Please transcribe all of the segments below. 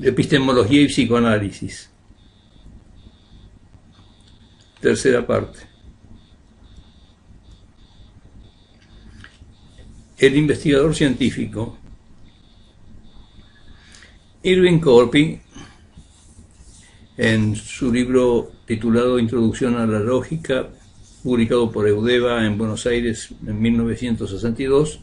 Epistemología y psicoanálisis. Tercera parte. El investigador científico. Irving Colby, en su libro titulado Introducción a la Lógica, publicado por Eudeva en Buenos Aires en 1962,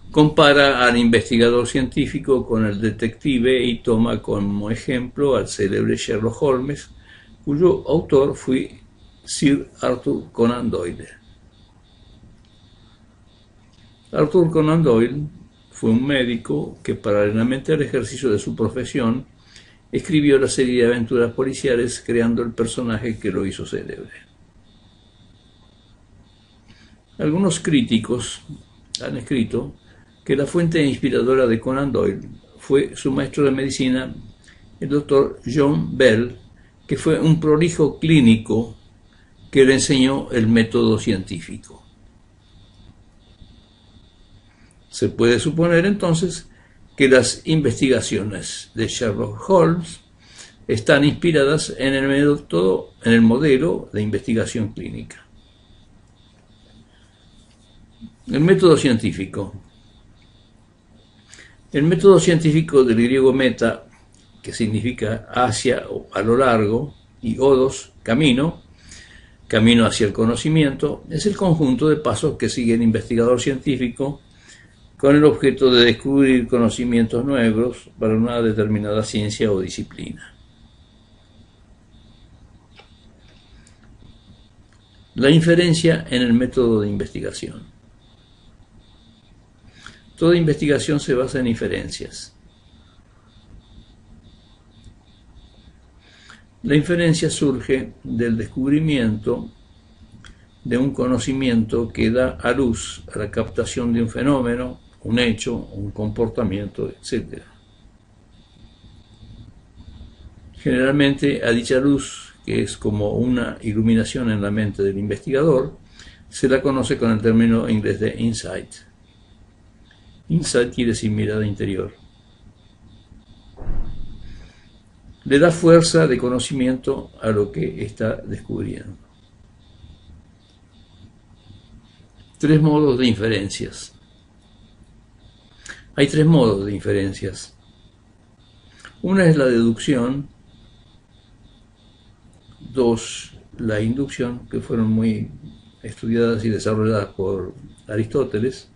compara al investigador científico con el detective y toma como ejemplo al célebre Sherlock Holmes, cuyo autor fue Sir Arthur Conan Doyle. Arthur Conan Doyle fue un médico que, paralelamente al ejercicio de su profesión, escribió la serie de aventuras policiales creando el personaje que lo hizo célebre. Algunos críticos han escrito que la fuente inspiradora de Conan Doyle fue su maestro de medicina, el doctor John Bell, que fue un prolijo clínico que le enseñó el método científico. Se puede suponer entonces que las investigaciones de Sherlock Holmes están inspiradas en el modelo de investigación clínica. El método científico. El método científico del griego meta, que significa hacia o a lo largo, y odos, camino hacia el conocimiento, es el conjunto de pasos que sigue el investigador científico con el objeto de descubrir conocimientos nuevos para una determinada ciencia o disciplina. La inferencia en el método de investigación. Toda investigación se basa en inferencias. La inferencia surge del descubrimiento de un conocimiento que da a luz a la captación de un fenómeno, un hecho, un comportamiento, etc. Generalmente a dicha luz, que es como una iluminación en la mente del investigador, se la conoce con el término inglés de insight. Insight quiere decir mirada interior. Le da fuerza de conocimiento a lo que está descubriendo. Tres modos de inferencias. Hay tres modos de inferencias. Una es la deducción, dos, la inducción, que fueron muy estudiadas y desarrolladas por Aristóteles,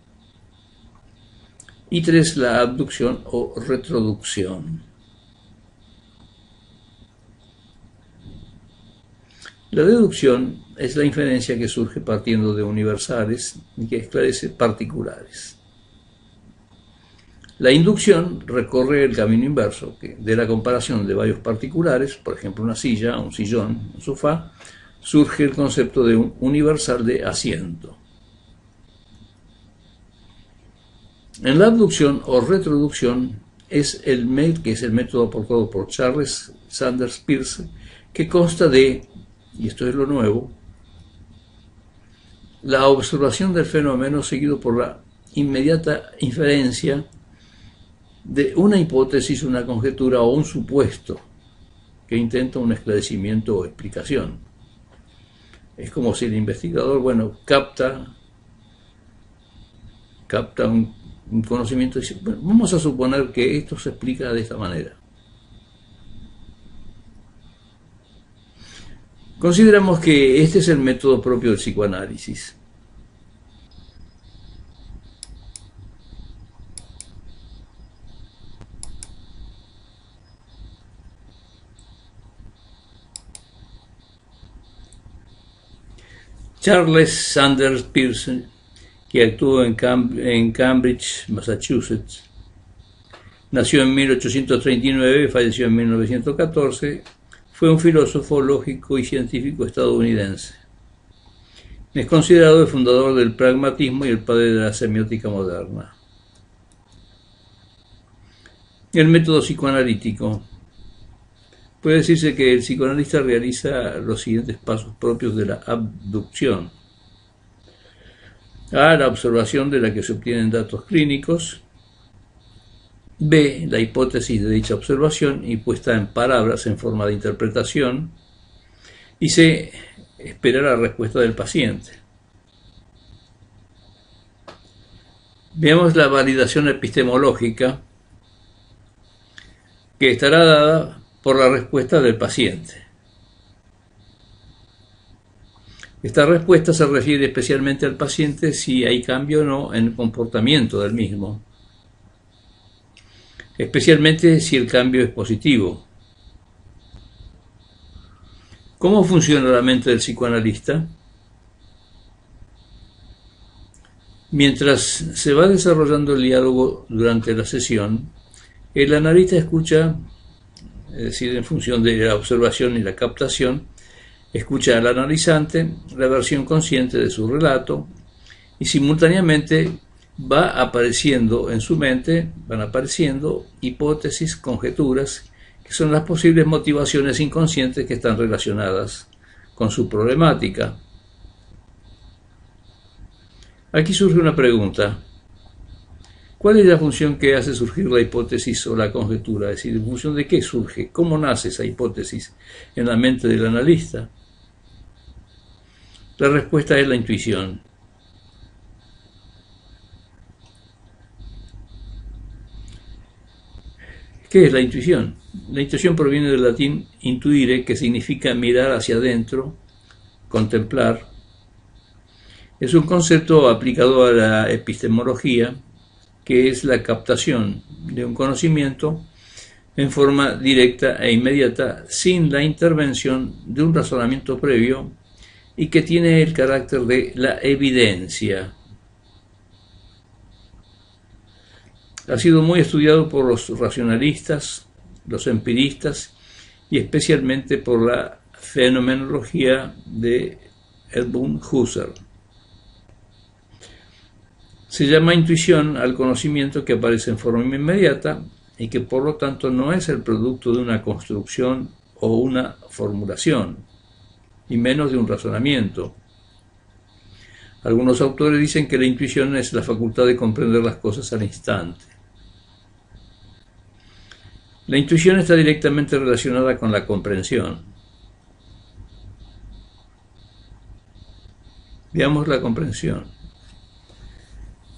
y tres, la abducción o retroducción. La deducción es la inferencia que surge partiendo de universales y que esclarece particulares. La inducción recorre el camino inverso, que de la comparación de varios particulares, por ejemplo una silla, un sillón, un sofá, surge el concepto de un universal de asiento. En la abducción o retroducción que es el método aportado por Charles Sanders Peirce, que consta de, y esto es lo nuevo, la observación del fenómeno seguido por la inmediata inferencia de una hipótesis, una conjetura o un supuesto que intenta un esclarecimiento o explicación. Es como si el investigador, capta un conocimiento y dice, vamos a suponer que esto se explica de esta manera. Consideramos que este es el método propio del psicoanálisis. Charles Sanders Peirce, que actuó en Cambridge, Massachusetts, nació en 1839 y falleció en 1914, fue un filósofo, lógico y científico estadounidense. Es considerado el fundador del pragmatismo y el padre de la semiótica moderna. El método psicoanalítico. Puede decirse que el psicoanalista realiza los siguientes pasos propios de la abducción. A, la observación de la que se obtienen datos clínicos. B, la hipótesis de dicha observación y puesta en palabras en forma de interpretación. Y C, espera la respuesta del paciente. Veamos la validación epistemológica, que estará dada por la respuesta del paciente. Esta respuesta se refiere especialmente al paciente si hay cambio o no en el comportamiento del mismo, especialmente si el cambio es positivo. ¿Cómo funciona la mente del psicoanalista? Mientras se va desarrollando el diálogo durante la sesión, el analista escucha, es decir, en función de la observación y la captación, escucha al analizante la versión consciente de su relato y simultáneamente van apareciendo en su mente hipótesis, conjeturas, que son las posibles motivaciones inconscientes que están relacionadas con su problemática. Aquí surge una pregunta. ¿Cuál es la función que hace surgir la hipótesis o la conjetura? Es decir, ¿en función de qué surge? ¿Cómo nace esa hipótesis en la mente del analista? La respuesta es la intuición. ¿Qué es la intuición? La intuición proviene del latín intuire, que significa mirar hacia adentro, contemplar. Es un concepto aplicado a la epistemología, que es la captación de un conocimiento en forma directa e inmediata, sin la intervención de un razonamiento previo, y que tiene el carácter de la evidencia. Ha sido muy estudiado por los racionalistas, los empiristas y especialmente por la fenomenología de Edmund Husserl. Se llama intuición al conocimiento que aparece en forma inmediata y que por lo tanto no es el producto de una construcción o una formulación, y menos de un razonamiento. Algunos autores dicen que la intuición es la facultad de comprender las cosas al instante. La intuición está directamente relacionada con la comprensión. Veamos la comprensión.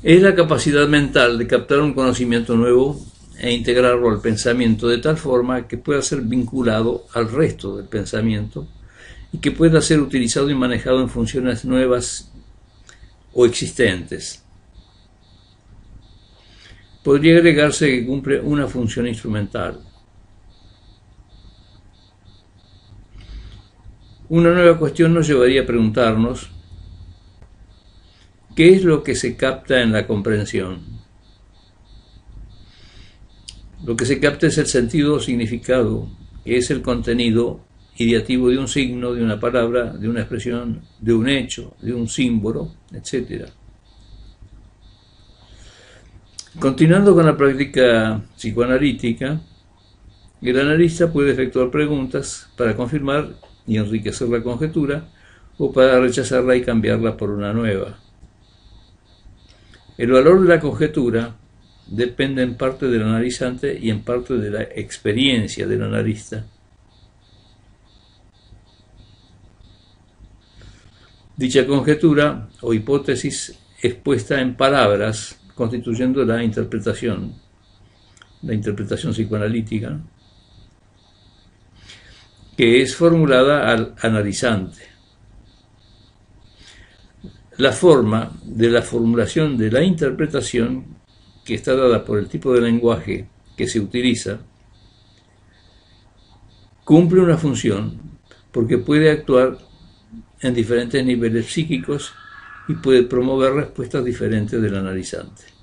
Es la capacidad mental de captar un conocimiento nuevo e integrarlo al pensamiento de tal forma que pueda ser vinculado al resto del pensamiento y que pueda ser utilizado y manejado en funciones nuevas o existentes. Podría agregarse que cumple una función instrumental. Una nueva cuestión nos llevaría a preguntarnos: ¿qué es lo que se capta en la comprensión? Lo que se capta es el sentido o significado, que es el contenido ideativo de un signo, de una palabra, de una expresión, de un hecho, de un símbolo, etc. Continuando con la práctica psicoanalítica, el analista puede efectuar preguntas para confirmar y enriquecer la conjetura o para rechazarla y cambiarla por una nueva. El valor de la conjetura depende en parte del analizante y en parte de la experiencia del analista. Dicha conjetura o hipótesis es puesta en palabras, constituyendo la interpretación psicoanalítica, que es formulada al analizante. La forma de la formulación de la interpretación, que está dada por el tipo de lenguaje que se utiliza, cumple una función porque puede actuar en diferentes niveles psíquicos y puede promover respuestas diferentes del analizante.